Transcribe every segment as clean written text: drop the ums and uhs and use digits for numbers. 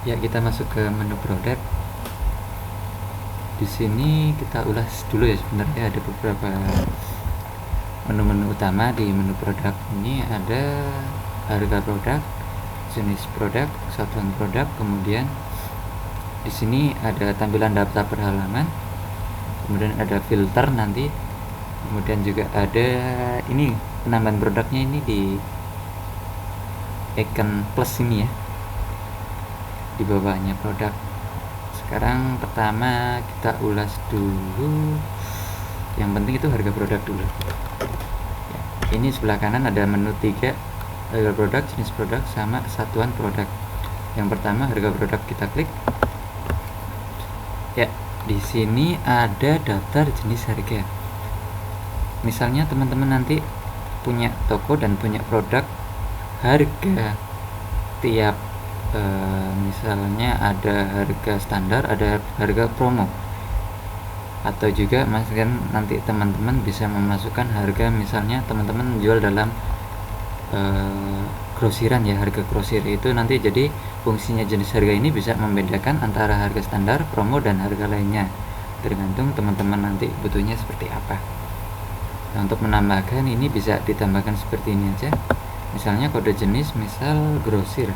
Ya, kita masuk ke menu produk. Di sini kita ulas dulu ya, sebenarnya ada beberapa menu-menu utama. Di menu produk ini ada harga produk, jenis produk, kesatuan produk, kemudian di sini ada tampilan daftar per halaman, kemudian ada filter nanti, kemudian juga ada ini penambahan produknya ini di icon plus ini ya, di bawahnya produk. Sekarang pertama kita ulas dulu, yang penting itu harga produk dulu ya. Ini sebelah kanan ada menu 3, harga produk, jenis produk, sama satuan produk. Yang pertama harga produk, kita klik ya. Di sini ada daftar jenis harga. Misalnya teman-teman nanti punya toko dan punya produk, harga tiap misalnya ada harga standar, ada harga promo, atau juga nanti teman-teman bisa memasukkan harga, misalnya teman-teman menjual dalam grosiran ya, harga grosir itu nanti jadi fungsinya jenis harga ini bisa membedakan antara harga standar, promo, dan harga lainnya, tergantung teman-teman nanti butuhnya seperti apa. Nah, untuk menambahkan ini bisa ditambahkan seperti ini aja, misalnya kode jenis, misal grosir,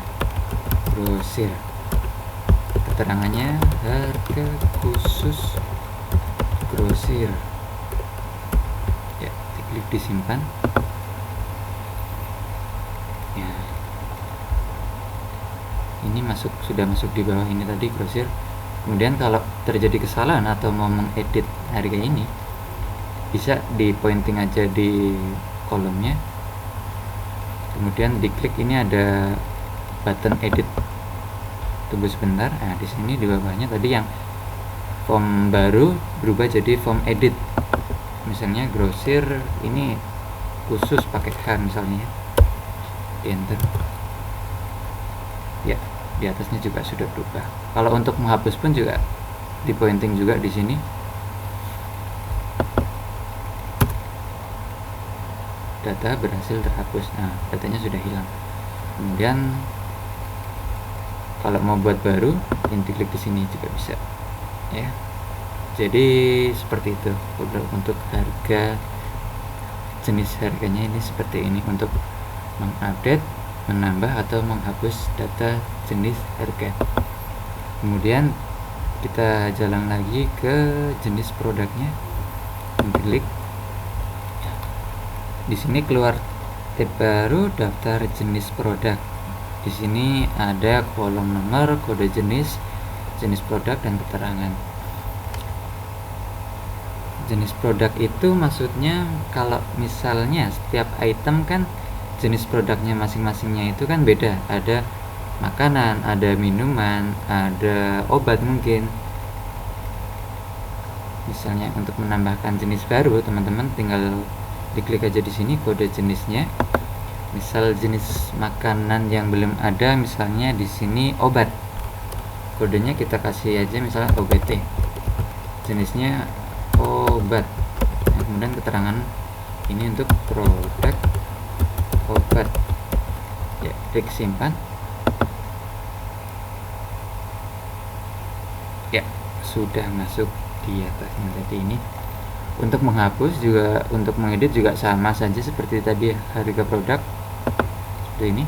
keterangannya harga khusus grosir ya, diklik disimpan ya. Ini sudah masuk di bawah ini tadi, grosir. Kemudian kalau terjadi kesalahan atau mau mengedit harga ini, bisa di pointing aja di kolomnya, kemudian diklik, ini ada button edit, tunggu sebentar. Nah, di sini di bawahnya tadi yang form baru berubah jadi form edit, misalnya grosir ini khusus pakai H misalnya, di enter ya. Di atasnya juga sudah berubah. Kalau untuk menghapus pun juga di pointing juga di sini, data berhasil terhapus. Nah, datanya sudah hilang. Kemudian kalau mau buat baru, klik di sini juga bisa ya. Jadi seperti itu untuk harga, jenis harganya ini seperti ini untuk mengupdate, menambah atau menghapus data jenis harga. Kemudian kita jalan lagi ke jenis produknya, klik. Di sini keluar tab baru, daftar jenis produk. Di sini ada kolom nomor, kode jenis, jenis produk, dan keterangan. Jenis produk itu maksudnya kalau misalnya setiap item kan jenis produknya masing-masingnya itu kan beda. Ada makanan, ada minuman, ada obat mungkin. Misalnya untuk menambahkan jenis baru, teman-teman tinggal diklik aja di sini kode jenisnya. Misal jenis makanan yang belum ada, misalnya di sini obat, kodenya kita kasih aja misalnya OBT, jenisnya obat. Nah, kemudian keterangan ini untuk produk obat ya, klik simpan ya, sudah masuk di atasnya tadi. Ini untuk menghapus juga, untuk mengedit juga sama saja seperti tadi, harga produk seperti ini.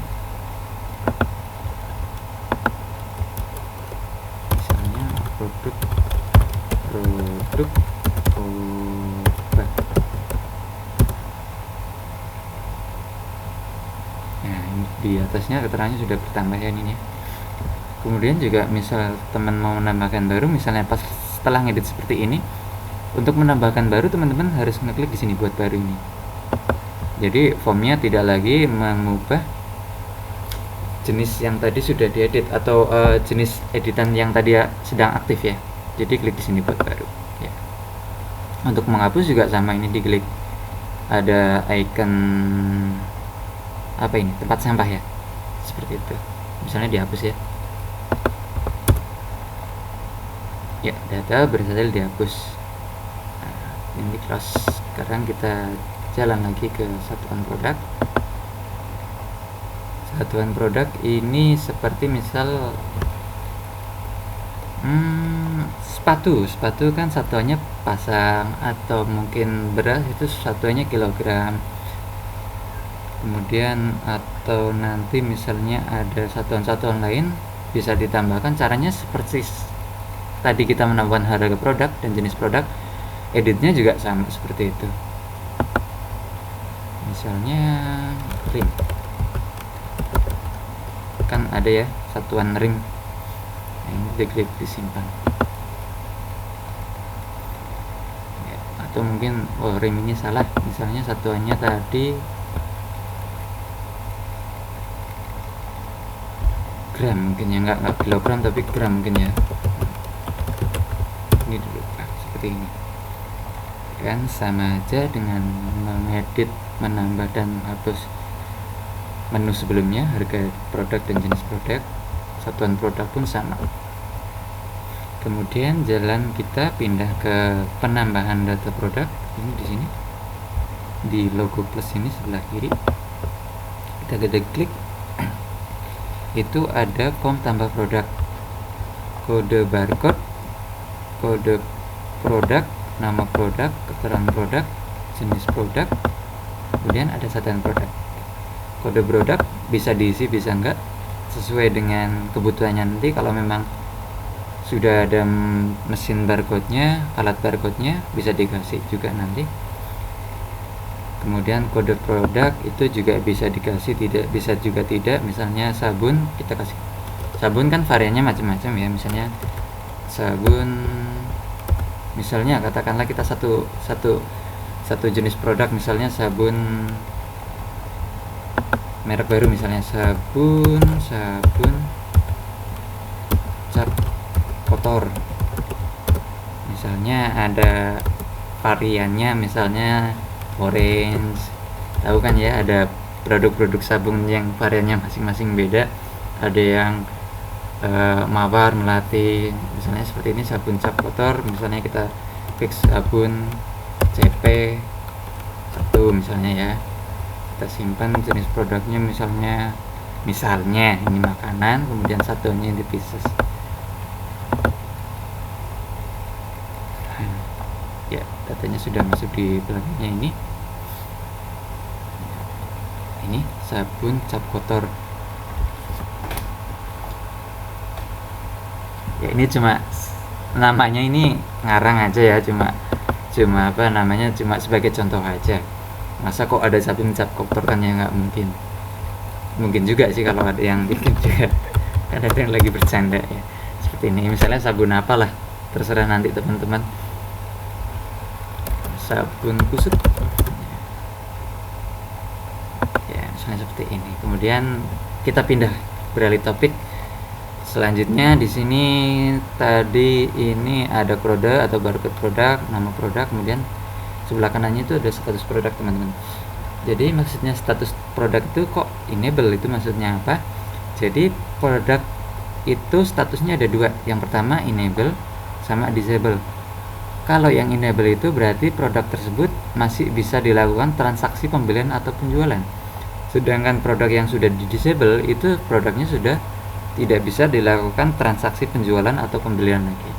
Misalnya produk obat. Nah, ini di atasnya keterangannya sudah bertambah ya ini ya. Kemudian juga misal teman mau menambahkan baru, misalnya pas setelah ngedit seperti ini, untuk menambahkan baru teman-teman harus ngeklik di sini buat baru ini. Jadi formnya tidak lagi mengubah jenis yang tadi sudah diedit atau jenis editan yang tadi sedang aktif ya. Jadi klik di sini buat baru ya. Untuk menghapus juga sama, ini diklik, ada icon apa ini, tempat sampah ya, seperti itu, misalnya dihapus ya. Ya, data berhasil dihapus. Nah, ini close. Sekarang kita jalan lagi ke satuan produk. Satuan produk ini seperti misal Sepatu kan satuannya pasang atau mungkin beras itu satuannya kilogram. Kemudian atau nanti misalnya ada satuan-satuan lain bisa ditambahkan. Caranya seperti tadi kita menambahkan harga produk dan jenis produk, editnya juga sama seperti itu. Misalnya ring, kan ada ya satuan ring. Nah, ini diklik disimpan. Ya, atau mungkin ring ini salah, misalnya satuannya tadi gram mungkin ya, nggak kilogram tapi gram mungkin ya. Ini dulu seperti ini kan, sama aja dengan mengedit, menambah dan hapus menu sebelumnya, harga produk dan jenis produk, satuan produk pun sama. Kemudian jalan kita pindah ke penambahan data produk. Ini di sini di logo plus ini sebelah kiri, kita klik, itu ada form tambah produk, kode barcode, kode produk, nama produk, keterangan produk, jenis produk, kemudian ada satuan produk. Kode produk bisa diisi bisa enggak sesuai dengan kebutuhannya. Nanti kalau memang sudah ada mesin barcode-nya, alat barcode-nya, bisa dikasih juga nanti. Kemudian kode produk itu juga bisa dikasih, tidak bisa juga tidak. Misalnya sabun, kita kasih sabun kan variannya macam-macam ya. Misalnya sabun, misalnya katakanlah kita satu jenis produk, misalnya sabun merek baru, misalnya sabun cap kotor, misalnya ada variannya, misalnya orange. Tahu kan ya, ada produk-produk sabun yang variannya masing-masing beda. Ada yang mawar, melati, misalnya seperti ini sabun cap kotor. Misalnya kita fix sabun CP 1 misalnya ya, kita simpan jenis produknya, misalnya ini makanan, kemudian satunya di pieces. Ya, datanya sudah masuk di pluginnya ini. Ini sabun cap kotor. Ya, ini cuma namanya ini ngarang aja ya, cuma apa namanya, cuma sebagai contoh aja. Masa kok ada sabun cap kotor, kan ya nggak mungkin juga sih kalau ada yang bikin juga. Kan ada yang lagi bercanda ya seperti ini. Misalnya sabun apalah, terserah nanti teman-teman, sabun kusut ya, misalnya seperti ini. Kemudian kita pindah beralih topik. Selanjutnya di sini tadi ini ada kode atau barcode produk, nama produk, kemudian sebelah kanannya itu ada status produk teman-teman. Jadi maksudnya status produk itu kok enable, itu maksudnya apa? Jadi produk itu statusnya ada dua, yang pertama enable sama disable. Kalau yang enable itu berarti produk tersebut masih bisa dilakukan transaksi pembelian atau penjualan. Sedangkan produk yang sudah di disable itu produknya sudah tidak bisa dilakukan transaksi penjualan atau pembelian lagi.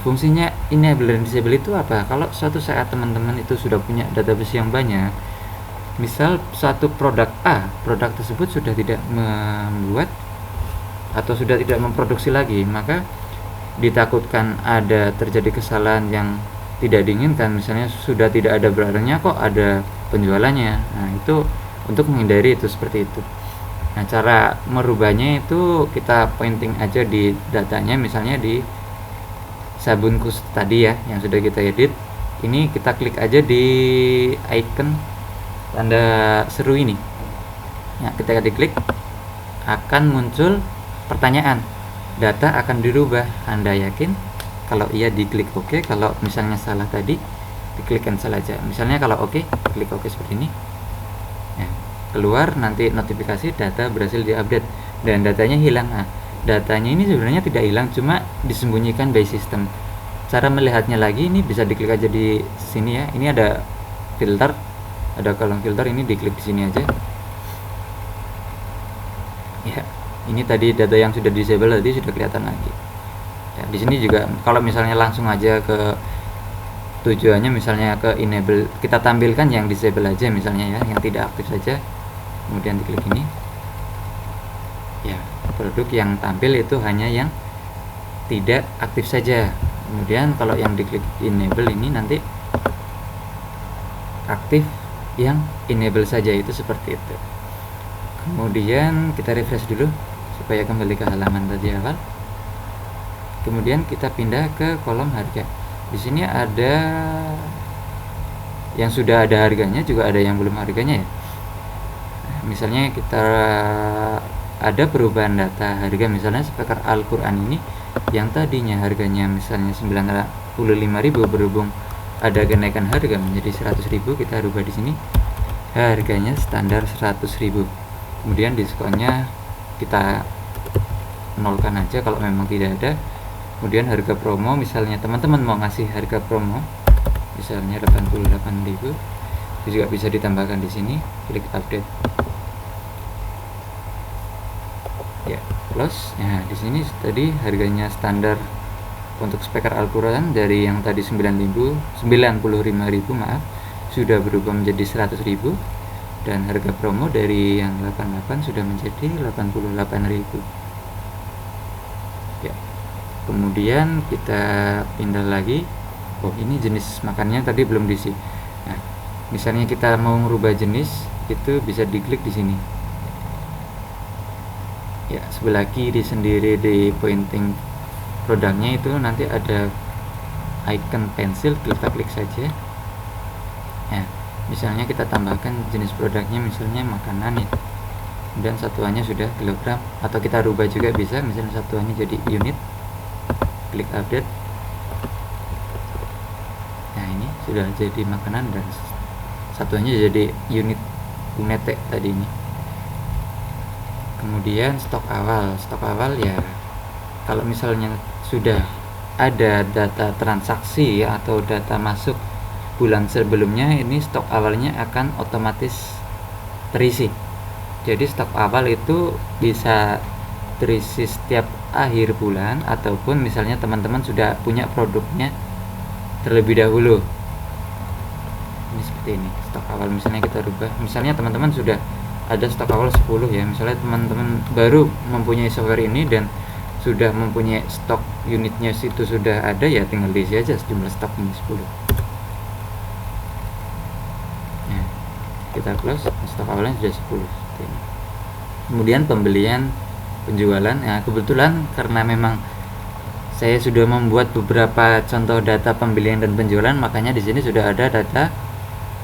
Fungsinya enable dan disable itu apa? Kalau suatu saat teman-teman itu sudah punya database yang banyak, misal satu produk A, produk tersebut sudah tidak membuat atau sudah tidak memproduksi lagi, maka ditakutkan ada terjadi kesalahan yang tidak diinginkan, misalnya sudah tidak ada barangnya kok ada penjualannya. Nah, itu untuk menghindari itu seperti itu. Nah, cara merubahnya itu kita pointing aja di datanya, misalnya di sabun kusut tadi ya yang sudah kita edit. Ini kita klik aja di icon tanda seru ini. Nah, ketika diklik akan muncul pertanyaan, data akan dirubah. Anda yakin? Kalau iya diklik OK, kalau misalnya salah tadi diklik cancel aja. Misalnya kalau OK, klik OK seperti ini. Nah, keluar nanti notifikasi data berhasil diupdate dan datanya hilang. Nah, datanya ini sebenarnya tidak hilang, cuma disembunyikan by system. Cara melihatnya lagi ini bisa diklik aja di sini ya. Ini ada filter, ada kolom filter, ini diklik di sini aja. Ya, ini tadi data yang sudah disable tadi sudah kelihatan lagi. Di sini juga kalau misalnya langsung aja ke tujuannya, misalnya ke enable, kita tampilkan yang disable aja misalnya ya, yang tidak aktif saja, kemudian diklik ini ya, produk yang tampil itu hanya yang tidak aktif saja. Kemudian kalau yang diklik enable ini nanti aktif yang enable saja, itu seperti itu. Kemudian kita refresh dulu supaya kembali ke halaman tadi awal. Kemudian kita pindah ke kolom harga. Di sini ada yang sudah ada harganya, juga ada yang belum harganya ya. Misalnya kita ada perubahan data harga, misalnya speaker Al-Quran ini yang tadinya harganya misalnya 95.000, berhubung ada kenaikan harga menjadi 100.000, kita rubah di sini harganya standar 100.000. Kemudian diskonnya kita nolkan aja kalau memang tidak ada. Kemudian harga promo, misalnya teman-teman mau ngasih harga promo misalnya 88.000, itu juga bisa ditambahkan di sini, klik update ya, close. Nah, di sini tadi harganya standar untuk speaker Al-Quran dari yang tadi 95.000 maaf, sudah berubah menjadi 100.000, dan harga promo dari yang 88 sudah menjadi 88.000 ya. Kemudian kita pindah lagi. Oh, ini jenis makannya tadi belum diisi. Nah, misalnya kita mau merubah jenis, itu bisa diklik di sini ya, sebelah kiri sendiri di pointing produknya itu nanti ada icon pensil, kita klik saja ya. Misalnya kita tambahkan jenis produknya misalnya makanan ya, dan satuannya sudah kilogram, atau kita rubah juga bisa, misalnya satuannya jadi unit, klik update. Nah, ini sudah jadi makanan dan satuannya jadi unit unete tadi ini. Kemudian stok awal ya, kalau misalnya sudah ada data transaksi atau data masuk bulan sebelumnya, ini stok awalnya akan otomatis terisi. Jadi stok awal itu bisa terisi setiap akhir bulan, ataupun misalnya teman-teman sudah punya produknya terlebih dahulu. Ini seperti ini stok awal, misalnya kita rubah, misalnya teman-teman sudah ada stok awal 10 ya, misalnya teman-teman baru mempunyai software ini dan sudah mempunyai stok unitnya situ sudah ada ya, tinggal diisi aja jumlah stok ini 10 ya, kita close, stok awalnya sudah 10 seperti ini. Kemudian pembelian, penjualan ya, kebetulan karena memang saya sudah membuat beberapa contoh data pembelian dan penjualan, makanya di sini sudah ada data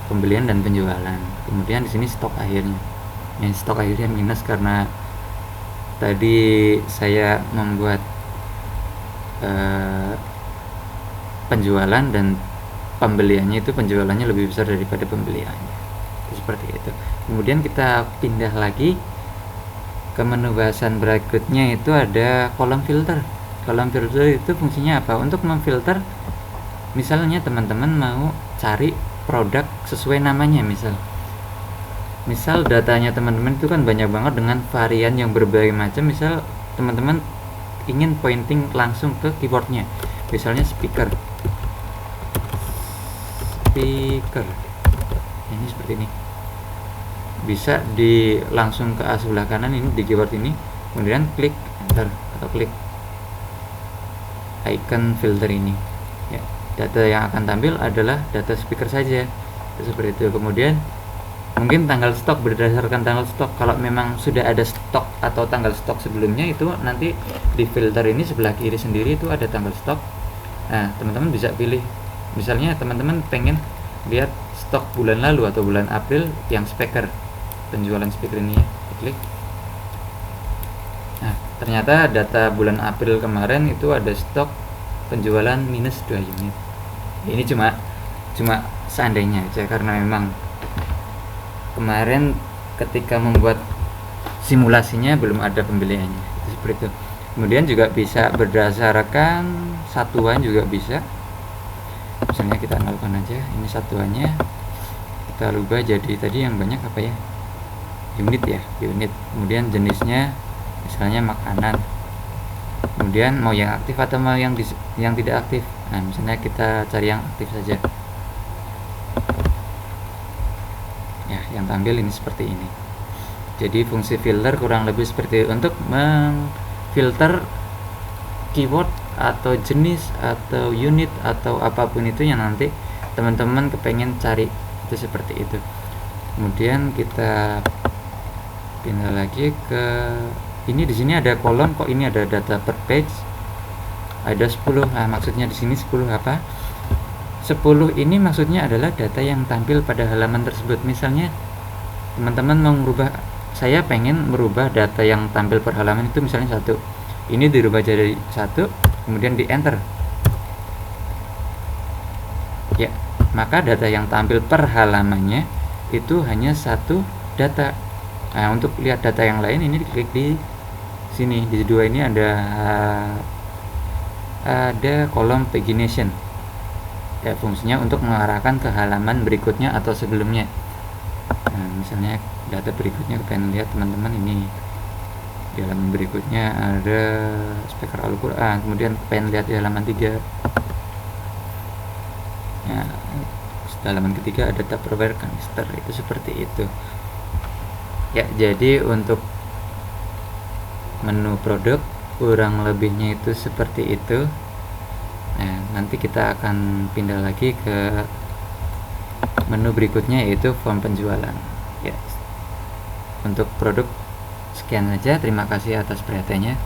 pembelian dan penjualan. Kemudian di sini stok akhirnya. Yang stok akhirnya minus karena tadi saya membuat penjualan dan pembeliannya itu, penjualannya lebih besar daripada pembeliannya, seperti itu. Kemudian kita pindah lagi ke menu bahasan berikutnya, itu ada kolom filter. Kolom filter itu fungsinya apa? Untuk memfilter, misalnya teman-teman mau cari produk sesuai namanya, misal datanya teman-teman itu kan banyak banget dengan varian yang berbagai macam. Misal teman-teman ingin pointing langsung ke keyboardnya, misalnya speaker ini seperti ini, bisa langsung ke sebelah kanan ini di keyboard ini, kemudian klik enter atau klik icon filter ini ya. Data yang akan tampil adalah data speaker saja, seperti itu. Kemudian mungkin tanggal stok, berdasarkan tanggal stok, kalau memang sudah ada stok atau tanggal stok sebelumnya, itu nanti di filter ini sebelah kiri sendiri itu ada tanggal stok. Nah, teman-teman bisa pilih, misalnya teman-teman pengen lihat stok bulan lalu atau bulan April yang speaker, penjualan speaker ini ya, klik. Nah, ternyata data bulan April kemarin itu ada stok penjualan minus 2 unit. Ini cuma seandainya aja, karena memang kemarin ketika membuat simulasinya belum ada pembeliannya, itu seperti itu. Kemudian juga bisa berdasarkan satuan, juga bisa, misalnya kita nolkan aja, ini satuannya kita rubah jadi tadi yang banyak apa ya, unit ya, unit. Kemudian jenisnya misalnya makanan, kemudian mau yang aktif atau mau yang tidak aktif. Nah, misalnya kita cari yang aktif saja. Ya, yang tampil ini seperti ini. Jadi fungsi filter kurang lebih seperti untuk memfilter keyword atau jenis atau unit atau apapun itu yang nanti teman-teman kepengen cari, itu seperti itu. Kemudian kita pindah lagi ke ini. Di sini ada kolom, kok ini ada data per page, ada 10. Nah, maksudnya di sini 10 apa? 10 ini maksudnya adalah data yang tampil pada halaman tersebut. Misalnya teman-teman mau merubah, saya pengen merubah data yang tampil per halaman itu misalnya 1, ini dirubah jadi 1, kemudian di enter ya, maka data yang tampil per halamannya itu hanya 1 data. Nah, untuk lihat data yang lain ini diklik di sini, di 2 ini ada kolom pagination ya, fungsinya untuk mengarahkan ke halaman berikutnya atau sebelumnya. Nah, misalnya data berikutnya pengen lihat teman-teman, ini di halaman berikutnya ada speaker Al-Quran, kemudian pengen lihat di halaman 3 ya, halaman ketiga ada Tupperware kanister, itu seperti itu ya. Jadi untuk menu produk kurang lebihnya itu seperti itu. Nah, nanti kita akan pindah lagi ke menu berikutnya, yaitu form penjualan ya. Untuk produk sekian saja, terima kasih atas perhatiannya.